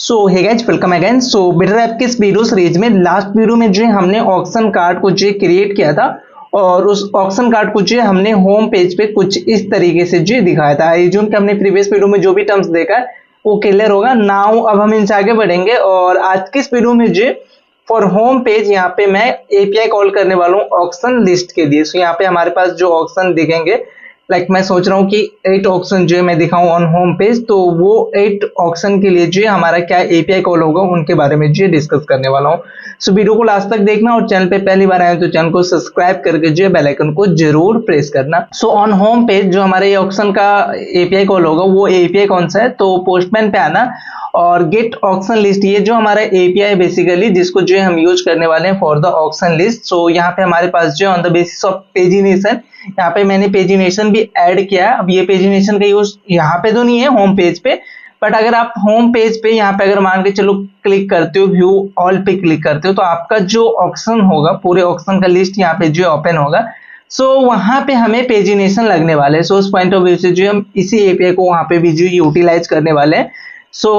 सो hey guys, welcome again. So better app के इस video series में लास्ट वीडियो में जो है हमने ऑक्शन कार्ड को जो क्रिएट किया था और उस ऑक्शन कार्ड को जो हमने होम पेज पे कुछ इस तरीके से जो दिखाया था। आई जून के हमने प्रीवियस वीडियो में जो भी टर्म्स देखा है वो क्लियर होगा। नाउ अब हम इनसे आगे बढ़ेंगे और आज के इस वीडियो में जो फॉर होम पेज यहाँ पे मैं एपीआई कॉल करने वाला हूँ ऑक्शन लिस्ट के लिए। सो यहाँ पे हमारे पास जो ऑक्शन दिखेंगे, मैं सोच रहा हूँ कि 8 ऑक्शन जो है मैं दिखाऊं ऑन होम पेज, तो वो 8 ऑक्शन के लिए जो है हमारा क्या एपीआई कॉल होगा उनके बारे में जो डिस्कस करने वाला हूँ। सो वीडियो को लास्ट तक देखना और चैनल पे पहली बार आए तो चैनल को सब्सक्राइब करके जो है बेल आइकन को जरूर प्रेस करना। सो ऑन होम पेज जो हमारे ऑक्शन का एपीआई कॉल होगा वो एपीआई कौन सा है, तो पोस्टमैन पे आना और गेट ऑक्शन लिस्ट, ये जो हमारा एपीआई बेसिकली जिसको जो है हम यूज करने वाले हैं फॉर द ऑक्शन लिस्ट। सो यहाँ पे हमारे पास जो on the basis of pagination, यहाँ पे मैंने पेजिनेशन भी ऐड किया है। अब ये पेजिनेशन का यूज यहाँ पे तो नहीं है होम पेज पे, बट अगर आप होम पेज पे यहाँ पे अगर मान के चलो क्लिक करते हो, व्यू ऑल पे क्लिक करते हो, तो आपका जो ऑक्शन होगा पूरे ऑक्शन का लिस्ट यहाँ पे जो ओपन होगा। सो वहां पे हमें पेजिनेशन लगने वाले हैं। सो उस पॉइंट ऑफ व्यू से जो हम इसी एपीआई को वहां पे भी जो यूटिलाइज करने वाले हैं। सो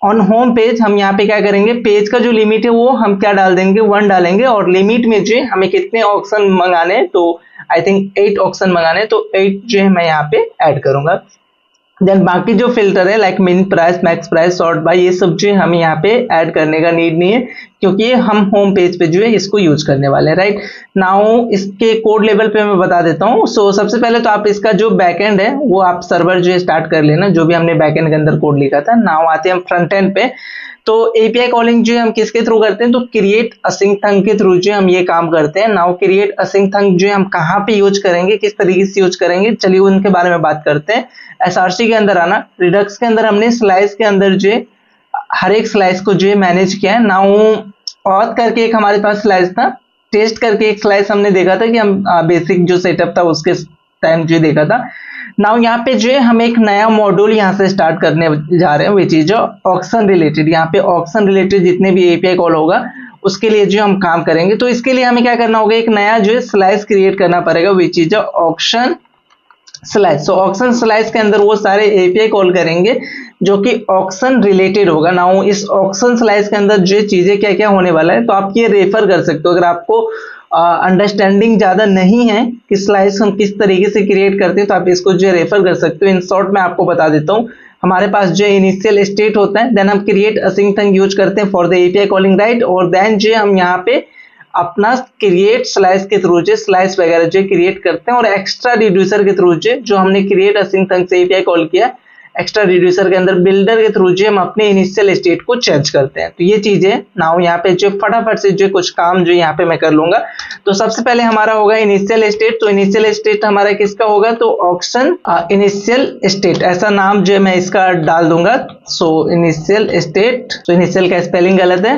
ऑन होम पेज हम यहाँ पे क्या करेंगे, पेज का जो लिमिट है वो हम क्या डाल देंगे, 1 डालेंगे और लिमिट में जो हमें कितने ऑक्शन मंगाने, तो आई थिंक 8 ऑक्शन मंगाने, तो 8 जो है मैं यहाँ पे ऐड करूंगा। देन बाकी जो फिल्टर है लाइक मिन price, max price, sort by, ये सब जो हमें यहाँ पे ऐड करने का नीड नहीं है क्योंकि हम होम पेज पे जो है इसको यूज करने वाले हैं। राइट नाउ इसके कोड लेवल पे मैं बता देता हूँ। सो सबसे पहले तो आप इसका जो बैकएंड है वो आप सर्वर जो है स्टार्ट कर लेना, जो भी हमने बैकएंड के अंदर कोड लिखा था। नाउ आते हैं हम फ्रंट एंड पे। तो एपीआई कॉलिंग जो हम किसके थ्रू करते हैं, तो क्रिएट असिंक थंग के थ्रू जो हम ये काम करते हैं। नाउ क्रिएट असिंक थंग जो हम कहाँ पे यूज करेंगे, किस तरीके से यूज करेंगे, चलिए उनके बारे में बात करते हैं। एसआरसी के अंदर आना, रिडक्स के अंदर हमने स्लाइस के अंदर जो हर एक स्लाइस को जो मैनेज किया है। नाउ ऑथ करके एक हमारे पास स्लाइस था, टेस्ट करके एक स्लाइस हमने देखा था कि हम बेसिक जो सेटअप था उसके टाइम जो देखा था। नाउ यहाँ पे जो है हम एक नया मॉड्यूल यहाँ से स्टार्ट करने जा रहे हैं विच इज ऑक्शन रिलेटेड। यहाँ पे ऑक्शन रिलेटेड जितने भी एपीआई कॉल होगा उसके लिए जो हम काम करेंगे, तो इसके लिए हमें क्या करना होगा, एक नया जो है स्लाइस क्रिएट करना पड़ेगा which is auction slice. So auction slice के अंदर वो सारे एपीआई कॉल करेंगे जो कि ऑक्शन रिलेटेड होगा। नाउ इस ऑक्शन स्लाइस के अंदर जो चीजें क्या क्या होने वाला है, तो आप ये रेफर कर सकते हो अगर आपको अंडरस्टैंडिंग ज्यादा नहीं है कि स्लाइस हम किस तरीके से क्रिएट करते हैं, तो आप इसको जो रेफर कर सकते हो। इन शॉर्ट में आपको बता देता हूँ, हमारे पास जो इनिशियल स्टेट होता है, देन हम क्रिएट असिंक थंग यूज करते हैं for the API calling, right. और देन जो हम यहाँ पे अपना क्रिएट स्लाइस के थ्रू जो स्लाइस वगैरह जो क्रिएट करते हैं और एक्स्ट्रा रिड्यूसर के थ्रू जो हमने क्रिएट असिंक थंग से एपीआई कॉल किया, एक्स्ट्रा रिड्यूसर के अंदर बिल्डर के थ्रू जो हम अपने इनिशियल स्टेट को चेंज करते हैं। तो ये चीजें नाउ यहाँ पे जो फटाफट से जो कुछ काम जो यहाँ पे मैं कर लूंगा। तो सबसे पहले हमारा होगा इनिशियल स्टेट। तो इनिशियल स्टेट हमारा किसका होगा, तो ऑक्शन इनिशियल स्टेट, ऐसा नाम जो मैं इसका डाल दूंगा। सो इनिशियल स्टेट, तो इनिशियल का स्पेलिंग गलत है।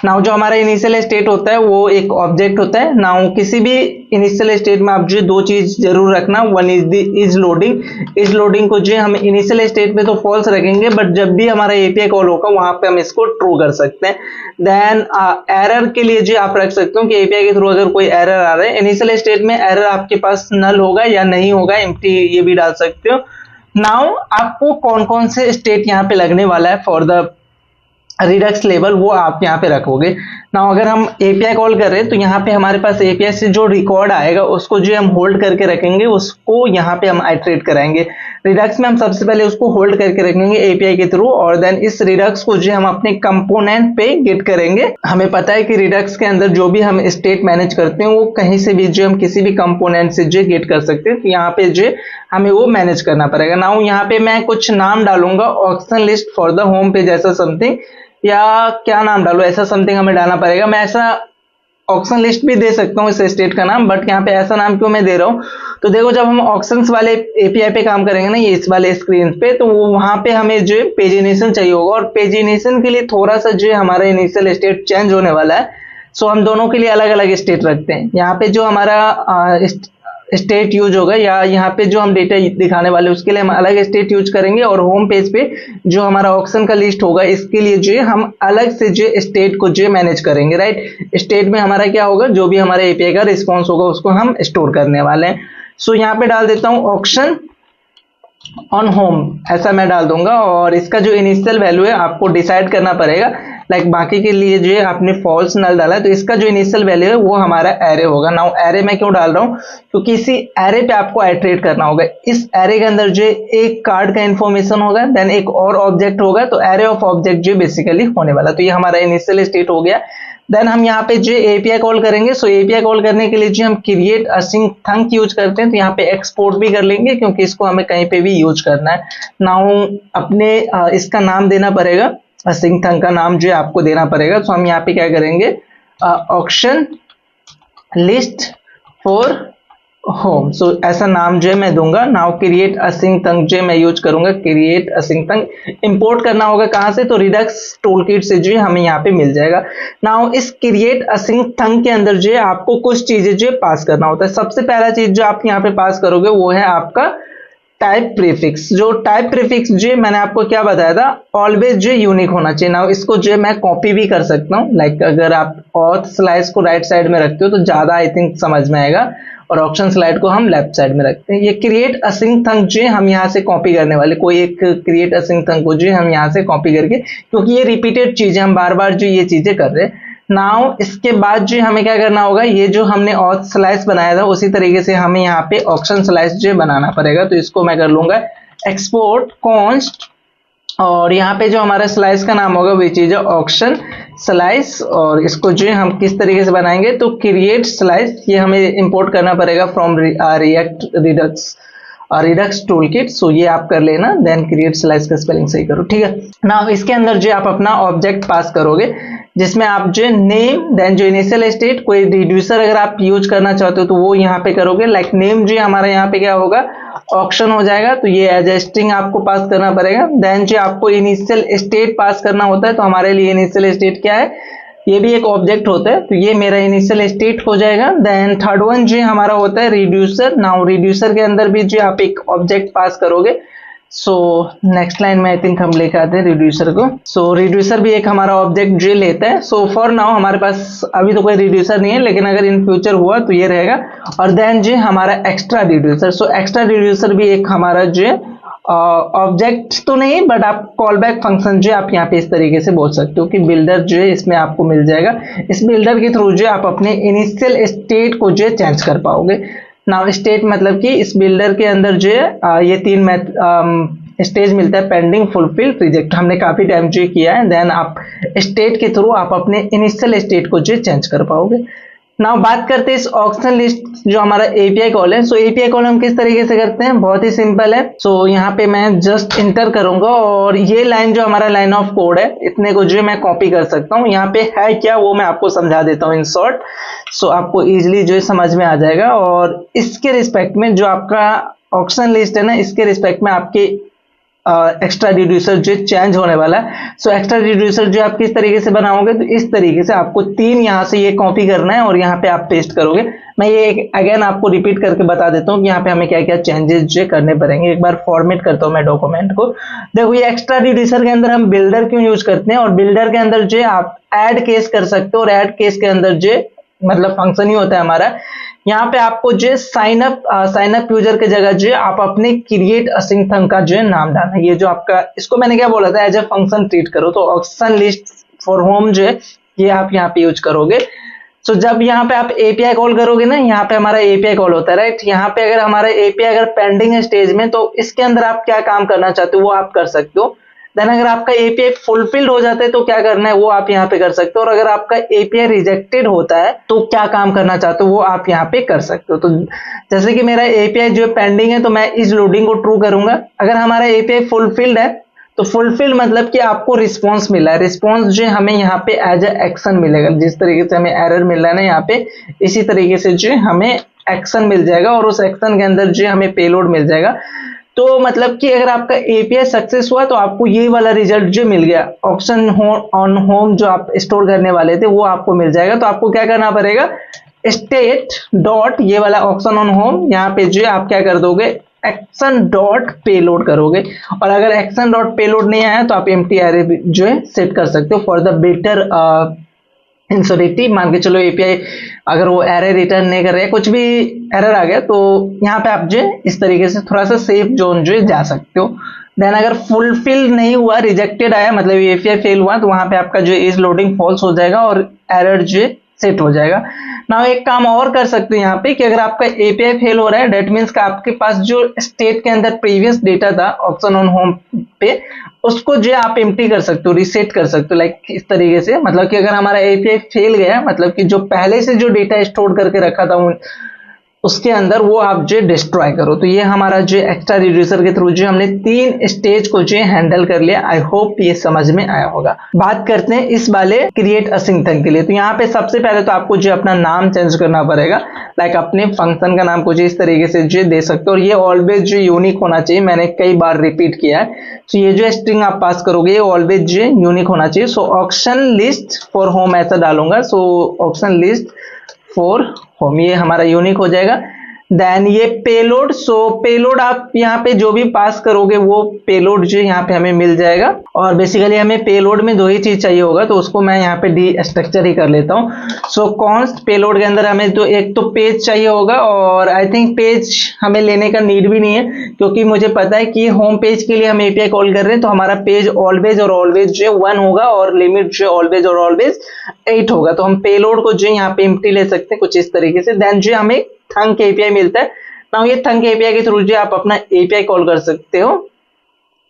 नाउ जो हमारा इनिशियल स्टेट होता है वो एक ऑब्जेक्ट होता है। नाउ किसी भी इनिशियल स्टेट में आप जो 2 चीज जरूर रखना, one is the is loading. Is loading को जो हम इनिशियल स्टेट में तो फॉल्स रखेंगे, बट जब भी हमारा एपीआई कॉल होगा वहां पे हम इसको ट्रू कर सकते हैं। देन एरर के लिए जो आप रख सकते हो कि एपीआई के थ्रू अगर कोई एरर आ रहा है, इनिशियल स्टेट में एरर आपके पास नल होगा या नहीं होगा, एम्प्टी, ये भी डाल सकते हो। नाउ आपको कौन कौन से स्टेट यहाँ पे लगने वाला है फॉर द रिडक्स लेवल वो आप यहाँ पे रखोगे। ना अगर हम एपीआई कॉल कर रहे हैं तो यहाँ पे हमारे पास एपीआई से जो रिकॉर्ड आएगा उसको जो हम होल्ड करके रखेंगे, उसको यहाँ पे हम आइटरेट कराएंगे। रिडक्स में हम सबसे पहले उसको होल्ड करके रखेंगे एपीआई के थ्रू और देन इस रिडक्स को जो हम अपने कंपोनेंट पे गेट करेंगे। हमें पता है कि रिडक्स के अंदर जो भी हम स्टेट मैनेज करते हैं वो कहीं से भी जो हम किसी भी कंपोनेंट से जो गेट कर सकते हैं, तो यहाँ पे जो हमें वो मैनेज करना पड़ेगा। नाउ यहाँ पे मैं कुछ नाम डालूंगा, auction list for the home page ऐसा समथिंग, या क्या नाम डालो, ऐसा समथिंग हमें डालना पड़ेगा। मैं ऐसा ऑक्शन लिस्ट भी दे सकता हूँ इस स्टेट का नाम, बट यहाँ पे ऐसा नाम क्यों मैं दे रहा हूँ, तो देखो जब हम ऑक्शंस वाले एपीआई पे काम करेंगे ना, ये इस वाले स्क्रीन पे, तो वहां पे हमें जो पेजिनेशन चाहिए होगा और पेजिनेशन के लिए थोड़ा सा जो हमारा इनिशियल स्टेट चेंज होने वाला है। सो हम दोनों के लिए अलग अलग स्टेट रखते हैं। यहाँ पे जो हमारा स्टेट यूज होगा या यहाँ पे जो हम डेटा दिखाने वाले उसके लिए हम अलग स्टेट यूज करेंगे, और होम पेज पे जो हमारा ऑक्शन का लिस्ट होगा इसके लिए जो हम अलग से जो स्टेट को जो मैनेज करेंगे। राइट, स्टेट में हमारा क्या होगा, जो भी हमारे एपीआई का रिस्पॉन्स होगा उसको हम स्टोर करने वाले हैं। सो यहाँ पे डाल देता हूँ ऑक्शन ऑन होम ऐसा मैं डाल दूंगा, और इसका जो इनिशियल वैल्यू है आपको डिसाइड करना पड़ेगा। लाइक बाकी के लिए जो है आपने फॉल्स नल डाला है, तो इसका जो इनिशियल वैल्यू है वो हमारा एरे होगा। नाउ एरे मैं क्यों डाल रहा हूँ, क्योंकि इसी एरे पे आपको आइटरेट करना होगा। इस एरे के अंदर जो एक कार्ड का इंफॉर्मेशन होगा, देन एक और ऑब्जेक्ट होगा, तो एरे ऑफ ऑब्जेक्ट जो बेसिकली होने वाला। तो ये हमारा इनिशियल स्टेट हो गया। देन हम यहाँ पे जो एपीआई कॉल करेंगे। सो एपीआई कॉल करने के लिए जो हम क्रिएट असिंक थंक यूज करते हैं, तो यहाँ पे एक्सपोर्ट भी कर लेंगे क्योंकि इसको हमें कहीं पे भी यूज करना है। नाउ अपने इसका नाम देना पड़ेगा, असिंक थंक का नाम जो है आपको देना पड़ेगा। तो हम यहाँ पे क्या करेंगे, ऑक्शन लिस्ट फॉर होम, सो ऐसा नाम जो है मैं दूंगा। नाउ क्रिएट असिंक थंक जो मैं यूज करूंगा, क्रिएट असिंक थंक इंपोर्ट करना होगा कहां से, तो रिडक्स टूलकिट से जो है हमें यहाँ पे मिल जाएगा। नाउ इस क्रिएट असिंक थंक के अंदर जो है आपको कुछ चीजें जो पास करना होता है। सबसे पहला चीज जो आप यहाँ पे पास करोगे वो है आपका टाइप प्रीफिक्स। जो टाइप प्रीफिक्स जो मैंने आपको क्या बताया था, ऑलवेज जो यूनिक होना चाहिए। ना इसको जो मैं कॉपी भी कर सकता हूँ, लाइक अगर आप ऑथ स्लाइस को राइट साइड में रखते हो तो ज्यादा आई थिंक समझ में आएगा, और ऑप्शन स्लाइड को हम लेफ्ट साइड में रखते हैं। ये क्रिएट असिंक थंक जो हम यहाँ से कॉपी करने वाले, कोई एक क्रिएट असिंक थंक को जो हम यहाँ से कॉपी करके, क्योंकि ये रिपीटेड चीज है, हम बार बार जो ये चीजें कर रहे हैं। नाउ इसके बाद जो हमें क्या करना होगा, ये जो हमने ऑथ स्लाइस बनाया था उसी तरीके से हमें यहाँ पे ऑक्शन स्लाइस जो बनाना पड़ेगा। तो इसको मैं कर लूंगा एक्सपोर्ट कॉन्स्ट, और यहाँ पे जो हमारा स्लाइस का नाम होगा वो चीज है ऑक्शन स्लाइस। और इसको जो हम किस तरीके से बनाएंगे, तो क्रिएट स्लाइस ये हमें इंपोर्ट करना पड़ेगा फ्रॉम रिएक्ट रिडक्स टूलकिट। सो ये आप कर लेना, देन क्रिएट स्लाइस का स्पेलिंग सही करो, ठीक है ना। इसके अंदर जो आप अपना ऑब्जेक्ट पास करोगे जिसमें आप जो नेम, देन जो इनिशियल स्टेट, कोई रिड्यूसर अगर आप यूज करना चाहते हो तो वो यहाँ पे करोगे। लाइक नेम जो हमारा यहाँ पे क्या होगा, ऑप्शन हो जाएगा, तो ये एज ए स्ट्रिंग आपको पास करना पड़ेगा। देन जो आपको इनिशियल स्टेट पास करना होता है, तो हमारे लिए इनिशियल स्टेट क्या है, ये भी एक ऑब्जेक्ट होता है, तो ये मेरा इनिशियल स्टेट हो जाएगा। देन थर्ड वन जो हमारा होता है रिड्यूसर। नाउ रिड्यूसर के अंदर भी जो आप एक ऑब्जेक्ट पास करोगे। सो नेक्स्ट लाइन में आई थिंक हम लेकर आते हैं रिड्यूसर को। सो रिड्यूसर भी एक हमारा ऑब्जेक्ट जो लेता है। सो फॉर नाउ हमारे पास अभी तो कोई रिड्यूसर नहीं है, लेकिन अगर इन फ्यूचर हुआ तो ये रहेगा। और देन जो हमारा extra reducer, so extra reducer भी एक हमारा जो ऑब्जेक्ट तो नहीं, बट आप कॉल बैक फंक्शन जो आप यहाँ पे इस तरीके से बोल सकते हो कि बिल्डर जो है इसमें आपको मिल जाएगा। इस बिल्डर के थ्रू जो आप अपने इनिशियल स्टेट को जो चेंज कर पाओगे। नाउ स्टेट मतलब कि इस बिल्डर के अंदर जो है ये तीन स्टेज मिलता है, पेंडिंग, फुलफिल, रिजेक्ट। हमने काफी टाइम जो किया है। देन आप स्टेट के थ्रू आप अपने इनिशियल स्टेट को जो चेंज कर पाओगे। नाउ बात करते हैं इस ऑक्शन लिस्ट जो हमारा एपीआई कॉल है। सो एपीआई कॉल हम किस तरीके से करते हैं, बहुत ही सिंपल है। सो यहाँ पे मैं जस्ट इंटर करूंगा, और ये लाइन जो हमारा लाइन ऑफ कोड है, इतने को जो मैं कॉपी कर सकता हूँ। यहाँ पे है क्या वो मैं आपको समझा देता हूँ इन शॉर्ट, सो आपको इजिली जो समझ में आ जाएगा। और इसके रिस्पेक्ट में जो आपका ऑक्शन लिस्ट है ना, इसके रिस्पेक्ट में आपके एक्स्ट्रा रिड्यूसर जो चेंज होने वाला है। सो एक्स्ट्रा रिड्यूसर जो आप किस तरीके से बनाओगे, तो इस तरीके से आपको तीन यहाँ से ये कॉपी करना है और यहाँ पे आप पेस्ट करोगे। मैं ये अगेन आपको रिपीट करके बता देता हूँ कि यहाँ पे हमें क्या क्या चेंजेस जो करने पड़ेंगे। एक बार फॉर्मेट करता हूँ मैं डॉक्यूमेंट को। देखो ये एक्स्ट्रा रिड्यूसर के अंदर हम बिल्डर क्यों यूज करते हैं, और बिल्डर के अंदर जो आप ऐड केस कर सकते हो, और ऐड केस के अंदर जो मतलब फंक्शन ही होता है हमारा। यहाँ पे आपको जो साइन अप यूजर के जगह जो आप अपने क्रिएट असिंक थंक का जो है नाम डालना। ये जो आपका, इसको मैंने क्या बोला था, एज ए फंक्शन ट्रीट करो। तो ऑक्शन लिस्ट फॉर होम जो है ये आप यहाँ पे यूज करोगे। सो जब यहाँ पे आप एपीआई कॉल करोगे ना, यहाँ पे हमारा एपीआई कॉल होता है, राइट। यहाँ पे अगर हमारा एपीआई अगर पेंडिंग है स्टेज में, तो इसके अंदर आप क्या काम करना चाहते हो वो आप कर सकते हो। देन अगर आपका एपीआई फुलफिल्ड हो जाता है तो क्या करना है वो आप यहाँ पे कर सकते हो। और अगर आपका एपीआई रिजेक्टेड होता है तो क्या काम करना चाहते हो वो आप यहाँ पे कर सकते हो। तो जैसे कि मेरा एपीआई जो पेंडिंग है, तो मैं इस लोडिंग को ट्रू करूंगा। अगर हमारा एपीआई फुलफिल्ड है, तो फुलफिल मतलब कि आपको रिस्पॉन्स मिला है। रिस्पॉन्स जो हमें यहाँ पे एज ए एक्शन मिलेगा। जिस तरीके से हमें एरर मिल रहा है ना यहाँ पे, इसी तरीके से जो हमें एक्शन मिल जाएगा, और उस एक्शन के अंदर जो हमें पेलोड मिल जाएगा। तो मतलब कि अगर आपका एपीआई सक्सेस हुआ तो आपको ये वाला रिजल्ट जो मिल गया, ऑप्शन ऑन होम जो आप स्टोर करने वाले थे वो आपको मिल जाएगा। तो आपको क्या करना पड़ेगा, स्टेट डॉट ये वाला ऑप्शन ऑन होम, यहाँ पे जो आप क्या कर दोगे, एक्शन डॉट पेलोड करोगे। और अगर एक्शन डॉट पेलोड नहीं आया तो आप एम्प्टी एरे जो है सेट कर सकते हो फॉर द बेटर इंसोलिटी मान के चलो एपीआई अगर वो एरर रिटर्न नहीं कर रहे, कुछ भी एरर आ गया, तो यहाँ पे आप जो इस तरीके से थोड़ा सा सेफ जोन जो जा सकते हो। देन अगर फुलफिल नहीं हुआ, रिजेक्टेड आया, मतलब एपीआई फेल हुआ, तो वहां पे आपका जो इज लोडिंग फॉल्स हो जाएगा और एरर जो सेट हो जाएगा। ना एक काम और कर सकते हो यहाँ पे कि अगर आपका एपीआई फेल हो रहा है, डेट मीन्स का आपके पास जो स्टेट के अंदर प्रीवियस डेटा था ऑप्शन ऑन होम पे, उसको जो आप एम्प्टी कर सकते हो, रिसेट कर सकते हो, लाइक इस तरीके से। मतलब कि अगर हमारा एपीआई फेल गया, मतलब कि जो पहले से जो डेटा स्टोर करके रखा था उसके अंदर, वो आप जो डिस्ट्रॉय करो। तो ये हमारा जो एक्स्ट्रा रिड्यूसर के थ्रू जो हमने 3 स्टेज को जो हैंडल कर लिया। आई होप ये समझ में आया होगा। बात करते हैं इस वाले क्रिएट असिंक्टन के लिए। तो यहाँ पे सबसे पहले तो आपको जो अपना नाम चेंज करना पड़ेगा, लाइक अपने फंक्शन का नाम को जो इस तरीके से जो दे सकते हो, और ये ऑलवेज जो यूनिक होना चाहिए, मैंने कई बार रिपीट किया है। तो ये जो स्ट्रिंग आप पास करोगे ये ऑलवेज जो यूनिक होना चाहिए। सो ऑक्शन लिस्ट फॉर होम ऐसा डालूंगा। सो ऑक्शन लिस्ट फॉर होम, ये हमारा यूनिक हो जाएगा। देन ये पेलोड, सो पेलोड आप यहाँ पे जो भी पास करोगे वो पेलोड जो यहाँ पे हमें मिल जाएगा। और बेसिकली हमें पेलोड में 2 ही चीज चाहिए होगा, तो उसको मैं यहाँ पे डी स्ट्रक्चर ही कर लेता हूँ। सो कॉन्स्ट पेलोड के अंदर हमें तो एक तो पेज चाहिए होगा, और आई थिंक पेज हमें लेने का नीड भी नहीं है, क्योंकि मुझे पता है कि होम पेज के लिए हम एपीआई कॉल कर रहे हैं, तो हमारा पेज ऑलवेज और ऑलवेज जो 1 होगा और लिमिट जो ऑलवेज और ऑलवेज 8 होगा। तो हम पेलोड को जो यहाँ पे एम्प्टी ले सकते हैं कुछ इस तरीके से। देन जो हमें थंक एपीआई मिलता है ना, ये थंक एपीआई के थ्रू जो आप अपना एपीआई कॉल कर सकते हो,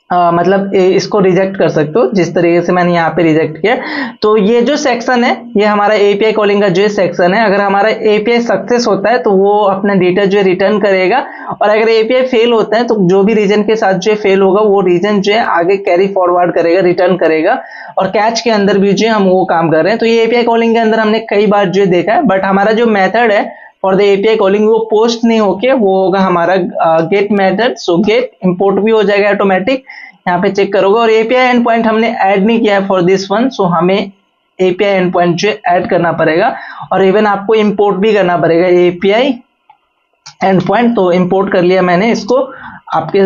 मतलब इसको रिजेक्ट कर सकते हो जिस तरीके से मैंने यहाँ पे रिजेक्ट किया। तो ये जो सेक्शन है ये हमारा एपीआई कॉलिंग का जो सेक्शन है। अगर हमारा एपीआई सक्सेस होता है तो वो अपना डेटा जो रिटर्न करेगा, और अगर एपीआई फेल होता है तो जो भी रीजन के साथ जो फेल होगा वो रीजन जो है आगे कैरी फॉरवर्ड करेगा, रिटर्न करेगा। और कैच के अंदर भी जो हम वो काम कर रहे हैं। तो ये एपीआई कॉलिंग के अंदर हमने कई बार जो देखा है, बट हमारा जो मेथड है फॉर द एपीआई कॉलिंग वो पोस्ट नहीं होके वो होगा हमारा गेट मेथड। सो गेट इंपोर्ट भी हो जाएगा ऑटोमेटिक, यहाँ पे चेक करोगे। और एपीआई एंड पॉइंट हमने ऐड नहीं किया है फॉर दिस वन, सो हमें एपीआई एंड पॉइंट जो ऐड करना पड़ेगा, और इवन आपको इंपोर्ट भी करना पड़ेगा एपीआई एंड पॉइंट। तो इंपोर्ट कर लिया मैंने इसको, आपके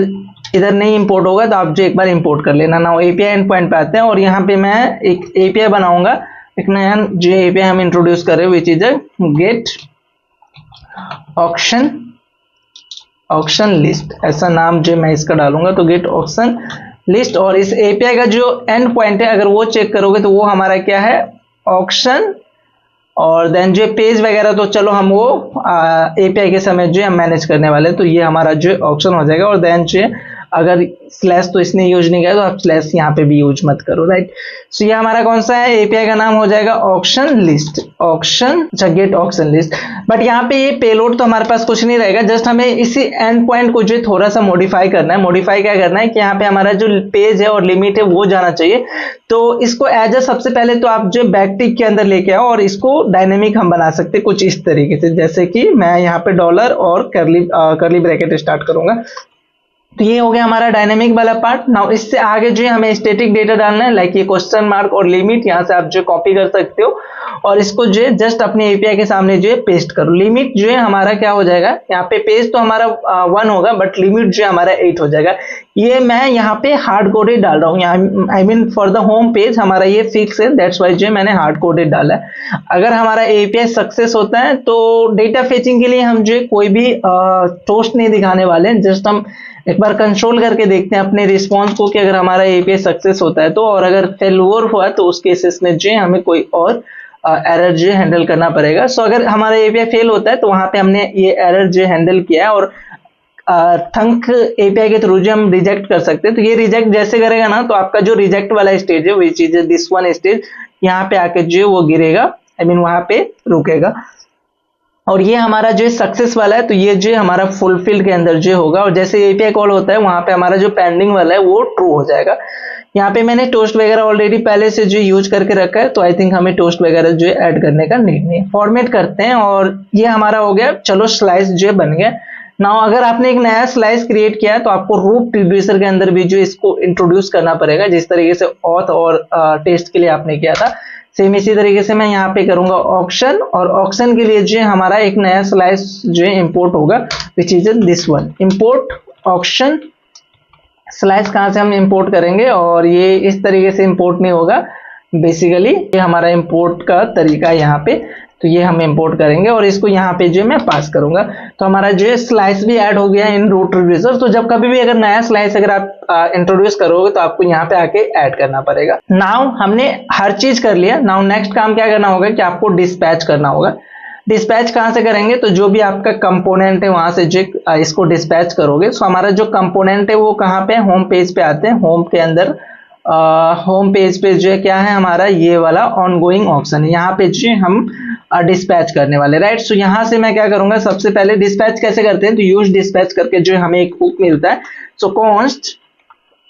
इधर नहीं इंपोर्ट होगा तो आप जो एक बार इंपोर्ट कर लेना ना। एपीआई एंड पॉइंट पे आते हैं, और यहाँ पे मैं एक एपीआई बनाऊंगा, एक नया जो एपीआई हम इंट्रोड्यूस कर रहे हैं, which is get auction list, ऐसा नाम जो मैं इसका डालूंगा। तो गेट ऑक्शन लिस्ट, और इस एपीआई का जो एंड पॉइंट है अगर वो चेक करोगे तो वो हमारा क्या है, ऑक्शन। और देन जो पेज वगैरह तो चलो हम वो एपीआई के समय जो हम मैनेज करने वाले हैं, तो ये हमारा जो ऑक्शन हो जाएगा। और देन जो अगर स्लैश तो इसने यूज नहीं किया तो आप स्लैश यहाँ पे भी यूज मत करो, राइट। सो ये हमारा कौन सा है, एपीआई का नाम हो जाएगा ऑक्शन लिस्ट, ऑक्शन, अच्छा गेट ऑक्शन लिस्ट। बट यहाँ पे ये पेलोड तो हमारे पास कुछ नहीं रहेगा, जस्ट हमें इसी एंड पॉइंट को जो थोड़ा सा मॉडिफाई करना है। मॉडिफाई क्या करना है कि यहाँ पे हमारा जो पेज है और लिमिट है वो जाना चाहिए। तो इसको एज अ सबसे पहले तो आप जो बैकटिक के अंदर लेके आओ, और इसको डायनेमिक हम बना सकते हैं कुछ इस तरीके से, जैसे कि मैं यहाँ पे डॉलर और करली ब्रैकेट स्टार्ट करूंगा। तो ये हो गया हमारा डायनेमिक वाला पार्ट। नाउ इससे आगे जो है हमें स्टैटिक डेटा डालना है, लाइक ये क्वेश्चन मार्क और लिमिट, यहाँ से आप जो कॉपी कर सकते हो, और इसको जो है जस्ट अपने एपीआई के सामने जो है पेस्ट करो। लिमिट जो है हमारा क्या हो जाएगा, यहाँ पे पेज तो हमारा 1 होगा, बट लिमिट जो है हमारा 8 हो जाएगा। ये मैं यहाँ पे हार्ड कोडेड डाल रहा हूँ, यहाँ I mean for the home page हमारा ये फिक्स है, दैट्स वाई जो है मैंने हार्ड कोडेड डाला है। अगर हमारा एपीआई सक्सेस होता है तो डेटा फेचिंग के लिए हम जो कोई भी टोस्ट नहीं दिखाने वाले हैं, जस्ट हम एक बार कंट्रोल करके देखते हैं अपने रिस्पॉन्स को कि अगर हमारा एपीआई सक्सेस होता है तो, और अगर फेल्योर हुआ तो उस केसेस में जो हमें कोई और एरर जो हैंडल करना पड़ेगा। सो अगर हमारा एपीआई फेल होता है तो वहां पे हमने ये एरर जो हैंडल किया है, और थंक एपीआई के थ्रू जो हम रिजेक्ट कर सकते हैं। तो ये रिजेक्ट जैसे करेगा ना, तो आपका जो रिजेक्ट वाला स्टेज है विच इज दिस वन स्टेज, यहाँ पे आके जो वो गिरेगा, आई मीन वहां पे रुकेगा। और ये हमारा जो सक्सेस वाला है, तो ये जो हमारा फुलफिल के अंदर जो होगा, और जैसे एपीआई कॉल होता है वहां पे हमारा जो पेंडिंग वाला है वो ट्रू हो जाएगा। यहाँ पे मैंने टोस्ट वगैरह ऑलरेडी पहले से जो यूज करके रखा है, तो आई थिंक हमें टोस्ट वगैरह जो ऐड करने का नीड नहीं है। फॉर्मेट करते हैं, और ये हमारा हो गया, चलो स्लाइस जो बन गया। नाउ अगर आपने एक नया स्लाइस क्रिएट किया है तो आपको रूट रिड्यूसर के अंदर भी जो इसको इंट्रोड्यूस करना पड़ेगा, जिस तरीके से ऑथ और टेस्ट के लिए आपने किया था, सेम इसी तरीके से मैं यहाँ पे करूंगा ऑक्शन। और ऑक्शन के लिए जो हमारा एक नया स्लाइस जो इंपोर्ट होगा, विच is this one, import auction slice. कहां से हम इंपोर्ट करेंगे, और ये इस तरीके से इंपोर्ट नहीं होगा, बेसिकली ये हमारा इंपोर्ट का तरीका है यहाँ पे। तो ये हम इंपोर्ट करेंगे और इसको यहाँ पे जो मैं पास करूंगा। तो हमारा जो है स्लाइस भी ऐड हो गया इन रूट रिड्यूसर। तो जब कभी भी अगर नया स्लाइस अगर आप इंट्रोड्यूस करोगे तो आपको यहाँ पे आके ऐड करना पड़ेगा। नाउ हमने हर चीज कर लिया। नाउ नेक्स्ट काम क्या करना होगा कि आपको डिस्पैच करना होगा। डिस्पैच कहाँ से करेंगे? तो जो भी आपका कंपोनेंट है वहां से जो इसको डिस्पैच करोगे। तो हमारा जो कंपोनेंट है वो कहाँ पे? होम पेज पे आते हैं। होम के अंदर होम पेज पे जो है क्या है हमारा ये वाला ऑनगोइंग ऑप्शन है। यहाँ पे जो हम डिस्पैच करने वाले, राइट। सो यहाँ से मैं क्या करूंगा, सबसे पहले डिस्पैच कैसे करते हैं? तो यूज डिस्पैच करके जो हमें एक हुक मिलता है। सो कॉन्स्ट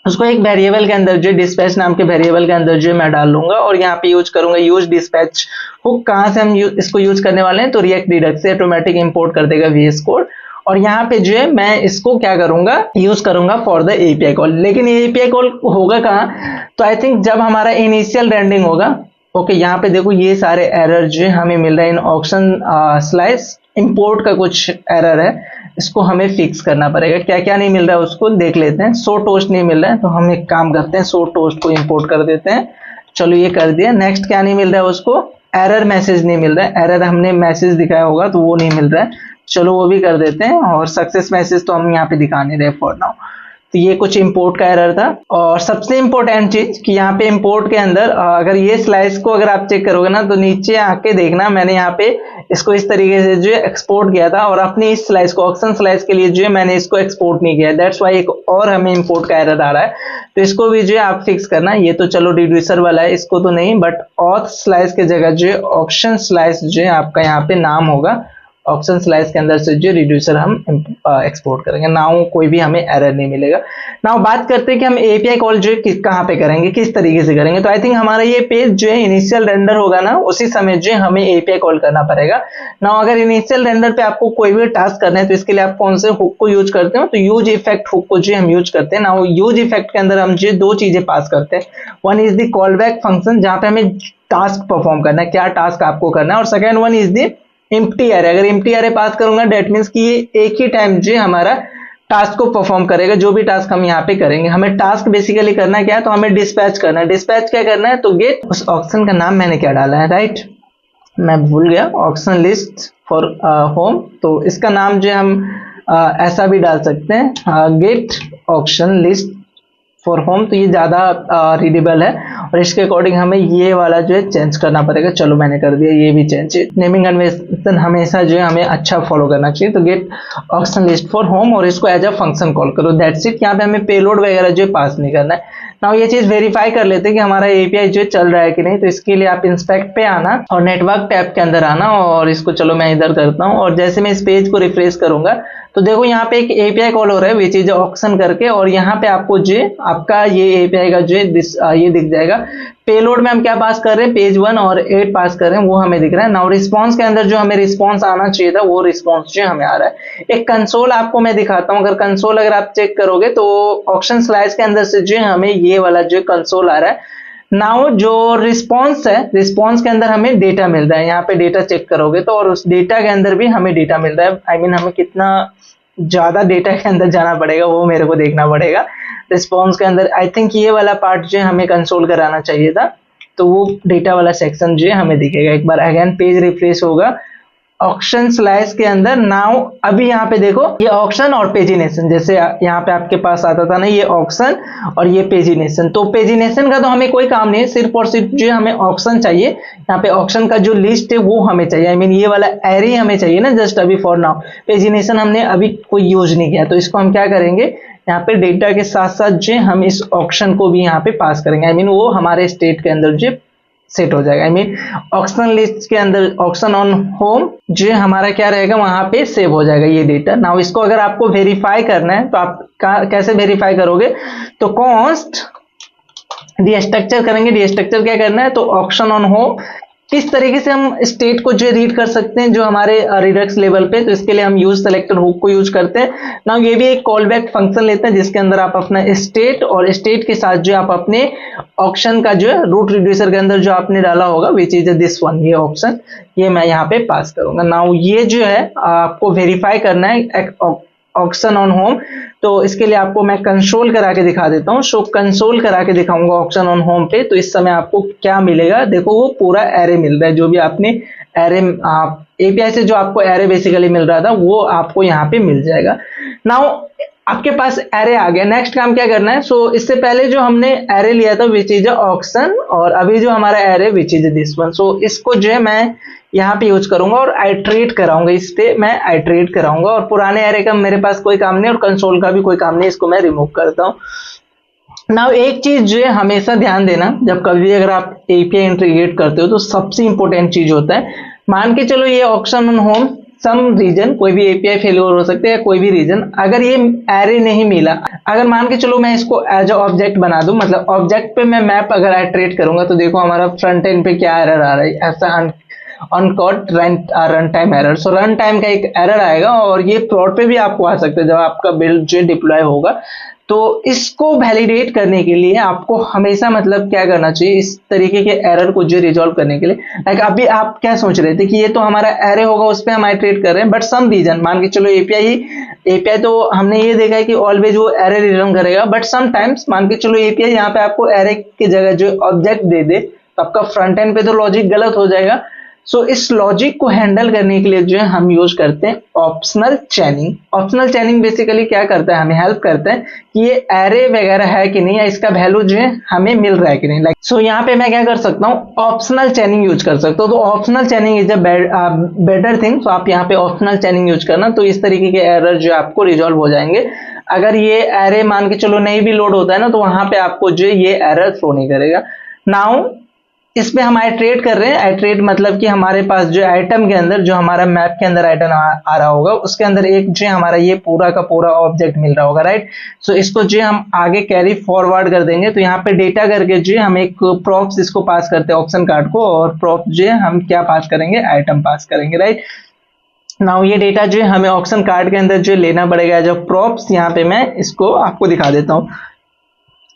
उसको एक वेरिएबल के अंदर जो डिस्पैच नाम के वेरिएबल के अंदर जो मैं डाल लूंगा और यहाँ पे यूज करूंगा यूज डिस्पैच हुक। कहाँ से हम इसको यूज करने वाले हैं? तो रिएक्ट डिडक्ट से ऑटोमेटिक इंपोर्ट कर देगा VS कोड। और यहाँ पे जो है मैं इसको क्या करूंगा, यूज करूंगा फॉर द एपीआई कॉल। लेकिन ये एपीआई कॉल होगा कहाँ? तो आई थिंक जब हमारा इनिशियल रेंडिंग होगा। ओके, यहाँ पे देखो ये सारे एरर जो हमें मिल रहे हैं इन ऑप्शन स्लाइस इंपोर्ट का कुछ एरर है, इसको हमें फिक्स करना पड़ेगा। क्या क्या नहीं मिल रहा है उसको देख लेते हैं। सो टोस्ट नहीं मिल रहा है तो हम एक काम करते हैं, सो टोस्ट को इंपोर्ट कर देते हैं। चलो ये कर दिया। नेक्स्ट क्या नहीं मिल रहा है उसको? एरर मैसेज नहीं मिल रहा है। एरर हमने मैसेज दिखाया होगा तो वो नहीं मिल रहा है, चलो वो भी कर देते हैं। और सक्सेस मैसेज तो हम यहाँ पे दिखा नहीं रहे फॉर नाउ। तो ये कुछ इंपोर्ट का एरर था। और सबसे इंपॉर्टेंट चीज कि यहाँ पे इंपोर्ट के अंदर अगर ये स्लाइस को अगर आप चेक करोगे ना तो नीचे आके देखना, मैंने यहाँ पे इसको इस तरीके से जो है एक्सपोर्ट किया था और अपनी इस स्लाइस को ऑक्शन स्लाइस के लिए जो है मैंने इसको एक्सपोर्ट नहीं किया। दैट्स वाई एक और हमें इंपोर्ट का एरर आ रहा है। तो इसको भी जो है आप फिक्स करना। ये तो चलो रिड्यूसर वाला है, इसको तो नहीं, बट ऑथ स्लाइस के जगह जो है ऑप्शन स्लाइस जो है आपका यहाँ पे नाम होगा। ऑप्शन स्लाइस के अंदर से जो रिड्यूसर हम एक्सपोर्ट करेंगे। नाउ कोई भी हमें एरर नहीं मिलेगा। नाउ बात करते हैं कि हम एपीआई कॉल जो है कहाँ पे करेंगे, किस तरीके से करेंगे। तो आई थिंक हमारा ये पेज जो है इनिशियल रेंडर होगा ना, उसी समय जो है हमें एपीआई कॉल करना पड़ेगा। नाउ अगर इनिशियल रेंडर पे आपको कोई भी टास्क करना है तो इसके लिए आप कौन से हुक को यूज करते हो? तो यूज इफेक्ट हुक को जो हम यूज करते हैं। नाउ यूज इफेक्ट के अंदर हम जो दो चीजें पास करते हैं। One is the call back function जहां पे हमें टास्क परफॉर्म करना है, क्या टास्क आपको करना है। और second one is the empty array. अगर एम्प्टी एरे पास करूंगा डेट मीन्स कि ये एक ही टाइम जो हमारा टास्क को परफॉर्म करेगा, जो भी टास्क हम यहाँ पे करेंगे। हमें टास्क बेसिकली करना क्या है? तो हमें डिस्पैच करना है। डिस्पैच क्या करना है? तो गेट, उस ऑप्शन का नाम मैंने क्या डाला है, राइट, मैं भूल गया, ऑप्शन लिस्ट फॉर होम। तो इसका नाम जो हम ऐसा भी डाल सकते हैं, get option list for home. तो ये ज्यादा रीडेबल है और इसके अकॉर्डिंग हमें ये वाला जो है चेंज करना पड़ेगा। चलो मैंने कर दिया, ये भी चेंज। नेमिंग कन्वेंशन हमेशा जो है हमें अच्छा फॉलो करना चाहिए। तो get option list for home और इसको एज अ फंक्शन कॉल करो, दैट्स इट। यहाँ पे हमें पेलोड वगैरह जो है पास नहीं करना है। नाउ ये चीज वेरीफाई कर लेते हैं कि हमारा एपीआई जो चल रहा है कि नहीं। तो इसके लिए आप इंस्पेक्ट पे आना और नेटवर्क टैब के अंदर आना और इसको चलो मैं इधर करता हूँ। और जैसे मैं इस पेज को रिफ्रेश करूंगा तो देखो यहाँ पे एक एपीआई कॉल हो रहा है विच इज ऑक्शन करके। और यहाँ पे आपको जो आपका ये एपीआई का जो ये दिख जाएगा। पेलोड में हम क्या पास कर रहे हैं? पेज 1 और 8 पास कर रहे हैं, वो हमें दिख रहा है। नाउ रिस्पॉन्स के अंदर जो हमें रिस्पॉन्स आना चाहिए था वो रिस्पॉन्स जो हमें आ रहा है। एक कंसोल आपको मैं दिखाता हूँ। अगर कंसोल अगर आप चेक करोगे तो ऑप्शन स्लाइस के अंदर से जो हमें ये वाला जो कंसोल आ रहा है। नाउ जो रिस्पॉन्स है, रिस्पॉन्स के अंदर हमें डेटा मिल रहा है। यहाँ पे डेटा चेक करोगे तो और उस डेटा के अंदर भी हमें डेटा मिल रहा है। आई मीन हमें कितना ज्यादा डेटा के अंदर जाना पड़ेगा वो मेरे को देखना पड़ेगा। रिस्पॉन्स के अंदर आई थिंक ये वाला पार्ट जो हमें कंसोल कराना चाहिए था। तो वो डेटा वाला सेक्शन जो हमें दिखेगा। एक बार अगेन पेज रिफ्रेश होगा ऑक्शन स्लाइस के अंदर। नाउ अभी यहाँ पे देखो ये ऑक्शन और पेजिनेशन, जैसे यहाँ पे आपके पास आता था ना ये ऑक्शन और ये पेजिनेशन। तो पेजिनेशन का तो हमें कोई काम नहीं है, सिर्फ और सिर्फ जो हमें ऑक्शन चाहिए। यहाँ पे ऑक्शन का जो लिस्ट है वो हमें चाहिए। आई मीन ये वाला एरे हमें चाहिए ना जस्ट अभी फॉर नाउ। पेजिनेशन हमने अभी कोई यूज नहीं किया। तो इसको हम क्या करेंगे, यहाँ पे डेटा के साथ साथ जो हम इस ऑक्शन को भी यहाँ पे पास करेंगे। आई मीन वो हमारे स्टेट के अंदर जो सेट हो जाएगा। आई मीन ऑक्शन लिस्ट के अंदर ऑक्शन ऑन होम जो हमारा क्या रहेगा वहां पे सेव हो जाएगा ये डेटा। नाउ इसको अगर आपको वेरीफाई करना है तो आप कैसे वेरीफाई करोगे? तो कॉन्स्ट डीस्ट्रक्चर करेंगे। डीस्ट्रक्चर क्या करना है? तो ऑक्शन ऑन होम किस तरीके से हम स्टेट को जो रीड कर सकते हैं जो हमारे रिडक्स लेवल पे। तो इसके लिए हम यूज सेलेक्टर हुक को यूज करते हैं। नाउ ये भी एक कॉल बैक फंक्शन लेते हैं जिसके अंदर आप अपना स्टेट और स्टेट के साथ जो आप अपने ऑप्शन का जो है रूट रिड्यूसर के अंदर जो आपने डाला होगा विच इज दिस वन, ये ऑप्शन ये मैं यहाँ पे पास करूंगा। नाउ ये जो है आपको वेरीफाई करना है ऑक्शन ऑन होम। तो इसके लिए आपको मैं कंसोल करा के दिखा देता हूँ। सो कंसोल करा के दिखाऊंगा ऑक्शन ऑन होम पे, तो इस समय आपको क्या मिलेगा, देखो वो पूरा एरे मिल रहा है, जो भी आपने एरे एपीआई से जो आपको एरे बेसिकली मिल रहा था वो आपको यहाँ पे मिल जाएगा। नाउ आपके पास एरे आ गया, नेक्स्ट काम क्या करना है। सो इससे पहले जो हमने एरे लिया था विच इज ऑक्शन, और अभी जो हमारा array which is this one. So इसको जो है मैं यहाँ पे यूज करूंगा और आइट्रेट कराऊंगा, इस पे मैं आइट्रेट कराऊंगा, और पुराने एरे का मेरे पास कोई काम नहीं और कंसोल का भी कोई काम नहीं, इसको मैं रिमूव करता हूँ। नाउ एक चीज जो है हमेशा ध्यान देना, जब कभी भी अगर आप एपीआई इंटीग्रेट करते हो तो सबसे इंपॉर्टेंट चीज होता है, मान के चलो ये auction on home some reason, कोई भी एपीआई फेलियर हो सकता है, कोई भी रीजन, अगर ये एरे नहीं मिला, अगर मान के चलो मैं इसको एज अ ऑब्जेक्ट बना दूं, मतलब ऑब्जेक्ट पे मैं मैप अगर आइट्रेट करूंगा, तो देखो हमारा फ्रंट एंड पे क्या एरर आ रहा है, ऐसा अनकॉट रन टाइम एरर। सो रन टाइम का एक एरर आएगा, और ये प्लॉट पे भी आपको आ सकता है जब आपका बिल्ड जो डिप्लॉय होगा। तो इसको वैलिडेट करने के लिए आपको हमेशा मतलब क्या करना चाहिए, इस तरीके के एरर को जो रिजॉल्व करने के लिए, लाइक अभी आप क्या सोच रहे थे कि ये तो हमारा एरे होगा उस पर हम आइट्रेट कर रहे हैं, बट सम रीजन मान के चलो एपीआई तो हमने ये देखा है कि ऑलवेज वो एरे रिटर्न करेगा, बट समटाइम्स मान के चलो एपीआई यहाँ पे आपको एरे की जगह जो ऑब्जेक्ट दे दे, तो आपका फ्रंट एंड पे तो लॉजिक गलत हो जाएगा। सो इस लॉजिक को हैंडल करने के लिए जो है हम यूज करते हैं ऑप्शनल चैनिंग। ऑप्शनल चैनिंग बेसिकली क्या करता है, हमें हेल्प करता है कि ये एरे वगैरह है कि नहीं, या इसका वैल्यू जो है हमें मिल रहा है कि नहीं। लाइक सो यहाँ पे मैं क्या कर सकता हूँ, ऑप्शनल चैनिंग यूज कर सकता हूँ। तो optional चैनिंग is a better thing. तो आप यहाँ पे ऑप्शनल चैनिंग यूज करना, तो इस तरीके के एरर जो आपको रिजॉल्व हो जाएंगे। अगर ये एरे मान के चलो नहीं भी लोड होता है ना, तो वहां पे आपको जो ये एरर थ्रो नहीं करेगा। नाउ इसमें हम आइट्रेट कर रहे हैं, आइट्रेट मतलब कि हमारे पास जो आइटम के अंदर, जो हमारा मैप के अंदर आइटम आ रहा होगा, उसके अंदर एक जो हमारा ये पूरा का पूरा ऑब्जेक्ट मिल रहा होगा, राइट। सो इसको जो हम आगे कैरी फॉरवर्ड कर देंगे, तो यहाँ पे डेटा करके जो हम एक प्रॉप्स इसको पास करते हैं ऑप्शन कार्ड को, और प्रॉप जो हम क्या पास करेंगे, आइटम पास करेंगे, राइट। नाउ ये डेटा जो हमें ऑप्शन कार्ड के अंदर जो लेना पड़ेगा जो प्रॉप्स, यहाँ पे मैं इसको आपको दिखा देता हूँ।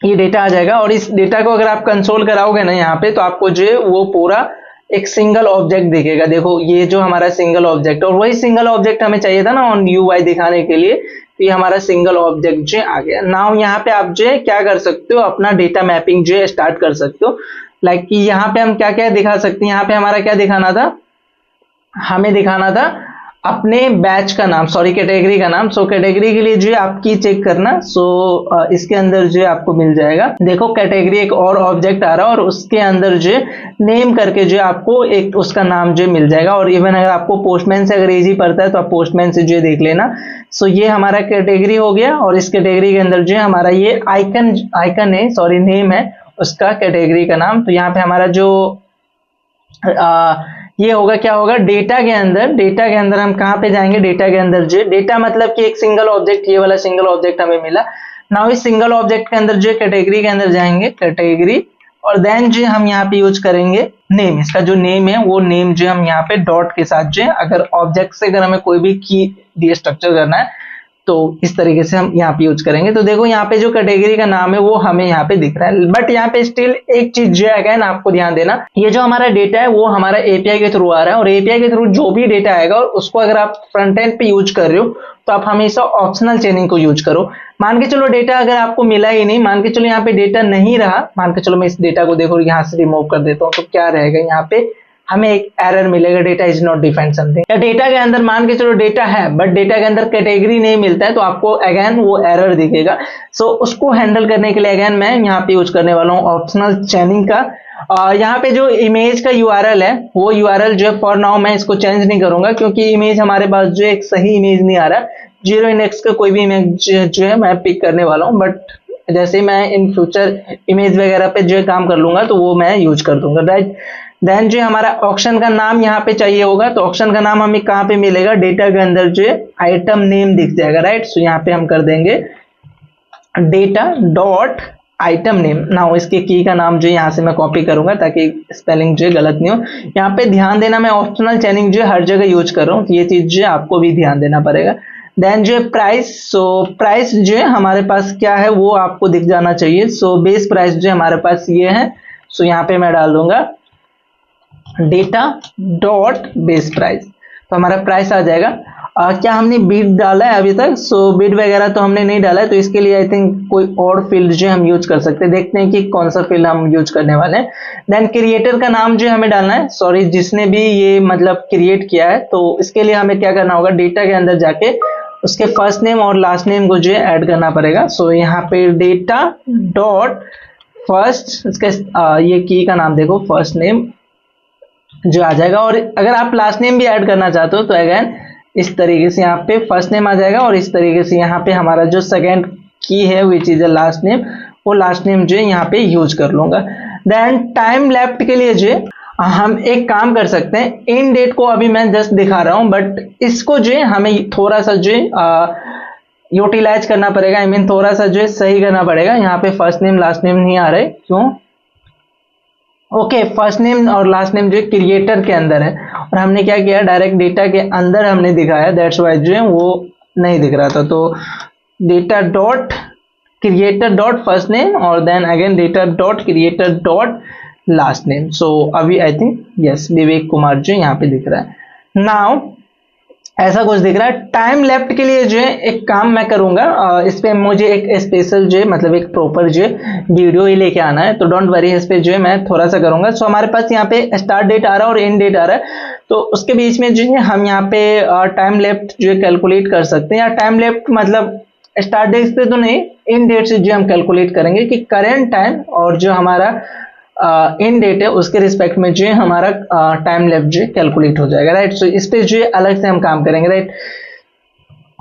ये डेटा आ जाएगा, और इस डेटा को अगर आप कंसोल कराओगे ना यहाँ पे, तो आपको जो है वो पूरा एक सिंगल ऑब्जेक्ट दिखेगा। देखो ये जो हमारा सिंगल ऑब्जेक्ट, और वही सिंगल ऑब्जेक्ट हमें चाहिए था ना ऑन यूआई दिखाने के लिए, तो ये हमारा सिंगल ऑब्जेक्ट जो आ गया। नाउ यहाँ पे आप जो है क्या कर सकते हो, अपना डेटा मैपिंग जो है स्टार्ट कर सकते हो। लाइक कि यहाँ पे हम क्या क्या दिखा सकते हैं, यहाँ पे हमारा क्या दिखाना था, हमें दिखाना था अपने बैच का नाम, सॉरी कैटेगरी का नाम। सो कैटेगरी के लिए जो है आप की चेक करना। सो इसके अंदर जो है आपको मिल जाएगा, देखो कैटेगरी एक और ऑब्जेक्ट आ रहा है, और उसके अंदर जो है नेम करके जो है आपको एक उसका नाम जो मिल जाएगा। और इवन अगर आपको पोस्टमैन से अगर इजी पड़ता है तो आप पोस्टमैन से जो देख लेना। सो ये हमारा कैटेगरी हो गया, और इस कैटेगरी के अंदर जो है हमारा ये आइकन है, सॉरी नेम है उसका कैटेगरी का नाम। तो यहाँ पे हमारा जो ये होगा, क्या होगा, डेटा के अंदर, डेटा के अंदर हम कहाँ पे जाएंगे, डेटा के अंदर जो डेटा मतलब कि एक सिंगल ऑब्जेक्ट, ये वाला सिंगल ऑब्जेक्ट हमें मिला। नाउ इस सिंगल ऑब्जेक्ट के अंदर जो कैटेगरी के अंदर जाएंगे, कैटेगरी, और देन जो हम यहाँ पे यूज करेंगे नेम। इसका जो नेम है वो नेम जो हम यहाँ पे डॉट के साथ जो अगर ऑब्जेक्ट से अगर हमें कोई भी की स्ट्रक्चर करना है, तो इस तरीके से हम यहाँ पे यूज करेंगे। तो देखो यहाँ पे जो कैटेगरी का नाम है वो हमें यहाँ पे दिख रहा है, बट यहाँ पे स्टिल एक चीज जो है अगेन आपको ध्यान देना, ये जो हमारा डेटा है वो हमारा एपीआई के थ्रू आ रहा है, और एपीआई के थ्रू जो भी डेटा आएगा और उसको अगर आप फ्रंट एंड पे यूज कर रहे हो, तो आप हमेशा ऑप्शनल चेनिंग को यूज करो। मान के चलो डेटा अगर आपको मिला ही नहीं, मान के चलो यहाँ पे डेटा नहीं रहा, मान के चलो मैं इस डेटा को देखो यहाँ से रिमूव कर देता हूँ, तो क्या रहेगा, यहाँ पे हमें एक एरर मिलेगा, data is not defined something. या डेटा के अंदर मान के चलो डेटा है, बट डेटा के अंदर कैटेगरी नहीं मिलता है, तो आपको अगेन वो एरर दिखेगा। सो उसको हैंडल करने के लिए अगेन मैं यहाँ पे यूज करने वाला हूँ ऑप्शनल चेनिंग का। यहाँ पे जो इमेज का यूआरएल है, वो यूआरएल जो है फॉर नाउ मैं इसको चेंज नहीं करूंगा, क्योंकि इमेज हमारे पास जो एक सही इमेज नहीं आ रहा। जीरो इंडेक्स का कोई भी इमेज जो है मैं पिक करने वाला हूँ, बट जैसे मैं इन फ्यूचर इमेज वगैरह पे जो काम कर लूंगा तो वो मैं यूज कर दूंगा, राइट। देन जो हमारा ऑक्शन का नाम यहाँ पे चाहिए होगा, तो ऑक्शन का नाम हमें कहाँ पे मिलेगा, डेटा के अंदर जो आइटम नेम दिख जाएगा, राइट। सो यहाँ पे हम कर देंगे data dot item name. Now इसके की का नाम जो यहाँ से मैं कॉपी करूंगा ताकि स्पेलिंग जो गलत नहीं हो। यहाँ पे ध्यान देना, मैं ऑप्शनल चेनिंग जो हर जगह यूज कर रहा हूँ, तो ये चीज जो आपको भी ध्यान देना पड़ेगा। देन जो प्राइस, सो प्राइस जो है हमारे पास क्या है वो आपको दिख जाना चाहिए। सो बेस प्राइस जो हमारे पास ये है, सो यहाँ पे मैं डाल दूंगा डेटा डॉट बेस प्राइस, तो हमारा प्राइस आ जाएगा। क्या हमने बीट डाला है अभी तक? सो बीट वगैरह तो हमने नहीं डाला है, तो इसके लिए आई थिंक कोई और फील्ड जो हम यूज कर सकते हैं। देखते हैं कि कौन सा फील्ड हम यूज करने वाले हैं। देन क्रिएटर का नाम जो हमें डालना है, सॉरी जिसने भी ये मतलब क्रिएट किया है, तो इसके लिए हमें क्या करना होगा, डेटा के अंदर जाके उसके फर्स्ट नेम और लास्ट नेम को जो है ऐड करना पड़ेगा। सो यहाँ पे डेटा डॉट फर्स्ट, इसका ये की का नाम देखो, फर्स्ट नेम जो आ जाएगा। और अगर आप लास्ट नेम भी ऐड करना चाहते हो तो अगेन इस तरीके से यहाँ पे फर्स्ट नेम आ जाएगा, और इस तरीके से यहाँ पे हमारा जो सेकेंड की है which is a last name, वो लास्ट नेम जो है यहाँ पे यूज कर लूंगा। देन टाइम लेफ्ट के लिए जो है हम एक काम कर सकते हैं, इन डेट को अभी मैं जस्ट दिखा रहा हूं, बट इसको जो है हमें थोड़ा सा जो है यूटिलाइज करना पड़ेगा, आई मीन थोड़ा सा जो है सही करना पड़ेगा। यहाँ पे फर्स्ट नेम लास्ट नेम नहीं आ रहे, क्यों? ओके, फर्स्ट नेम और लास्ट नेम जो है क्रिएटर के अंदर है, और हमने क्या किया, डायरेक्ट डेटा के अंदर हमने दिखाया, दैट्स वाई जो है वो नहीं दिख रहा था। तो data dot creator dot first name और then again data dot creator dot last name. So अभी I think yes Vivek Kumar जो यहाँ पे दिख रहा है। नाउ ऐसा कुछ दिख रहा है। टाइम लेफ्ट के लिए जो है एक काम मैं करूंगा, इस पे मुझे एक स्पेशल जो है मतलब एक प्रॉपर जो है वीडियो ही लेके आना है, तो डोंट वरी, इस पे जो है मैं थोड़ा सा करूंगा। सो हमारे पास यहाँ पे स्टार्ट डेट आ रहा है और एंड डेट आ रहा है, तो उसके बीच में जो है हम यहाँ पे टाइम लेफ्ट जो है कैलकुलेट कर सकते हैं, या टाइम लेफ्ट मतलब स्टार्ट डेट से तो नहीं, एंड डेट से जो हम कैलकुलेट करेंगे कि करेंट टाइम और जो हमारा इन डेट है उसके रिस्पेक्ट में जो है हमारा टाइम लेफ्ट जो है कैलकुलेट हो जाएगा, राइट। सो इस पे जो है अलग से हम काम करेंगे, राइट,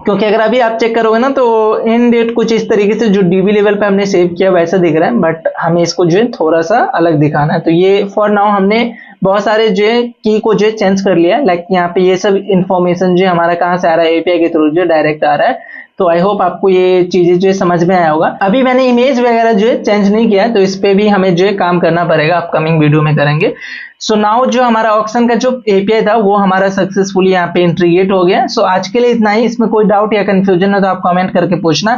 क्योंकि अगर अभी आप चेक करोगे ना तो इन डेट कुछ इस तरीके से जो डीबी लेवल पे हमने सेव किया वैसा दिख रहा है, बट हमें इसको जो है थोड़ा सा अलग दिखाना है। तो ये फॉर नाउ हमने बहुत सारे जो है की को जो है चेंज कर लिया, लाइक यहाँ पे ये सब इंफॉर्मेशन जो हमारा कहाँ से आ रहा है, एपीआई के थ्रू जो डायरेक्ट आ रहा है। तो आई होप आपको ये चीजें जो है समझ में आया होगा। अभी मैंने इमेज वगैरह जो है चेंज नहीं किया, तो इस पे भी हमें जो है काम करना पड़ेगा, अपकमिंग वीडियो में करेंगे। सो नाउ जो हमारा ऑक्शन का जो एपीआई था वो हमारा सक्सेसफुली यहाँ पे इंटीग्रेट हो गया। सो आज के लिए इतना ही। इसमें कोई डाउट या कंफ्यूजन है तो आप कमेंट करके पूछना।